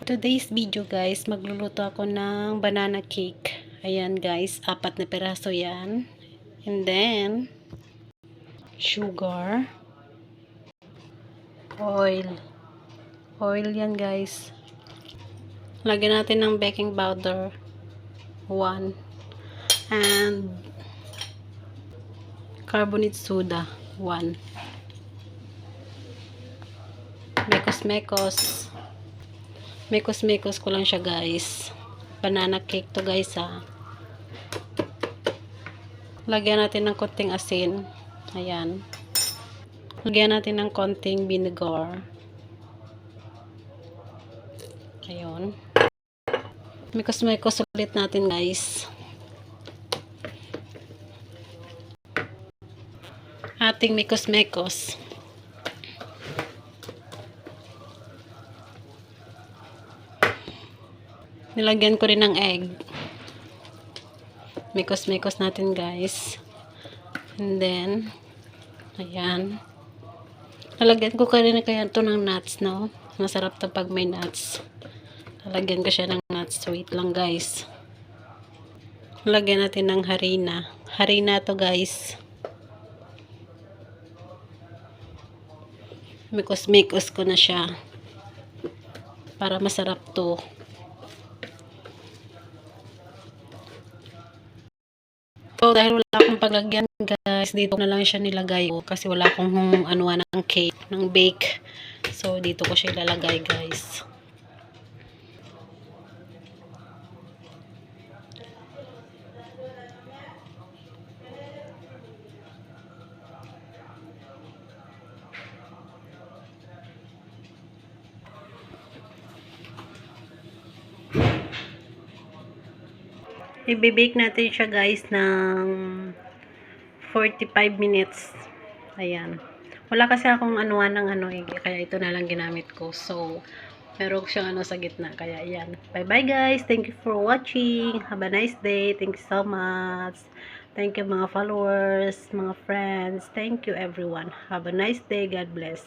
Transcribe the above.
Today's video guys, magluluto ako ng banana cake. Ayan guys, 4 na piraso yan. And then, sugar, oil. Oil yan guys. Lagyan natin ng baking powder, 1. And, carbonate soda, 1. Mekos-mekos. Mekos-mekos ko lang siya guys. Banana cake to guys ha. Lagyan natin ng konting asin. Ayan. Lagyan natin ng konting vinegar. Ayun. Mekos-mekos ulit natin guys. Ating mekos-mekos. Nilagyan ko rin ng egg. Mekos-mekos natin guys. And then, ayan. Nalagyan ko rin kaya ito ng nuts, no? Masarap to pag may nuts. Nalagyan ko siya ng nuts. Wait lang guys. Nalagyan natin ng harina. Harina to guys. Mekos-mekos ko na siya. Para masarap to. So, dahil wala akong paglagyan guys, dito na lang siya nilagay kasi wala akong anuan ng cake, ng bake. So, dito ko siya ilalagay guys. I-bake natin siya guys ng 45 minutes. Ayan. Wala kasi akong anuan ng kaya ito na lang ginamit ko. So, meron siyang sa gitna. Kaya ayan. Bye bye guys. Thank you for watching. Have a nice day. Thank you so much. Thank you mga followers, mga friends. Thank you everyone. Have a nice day. God bless.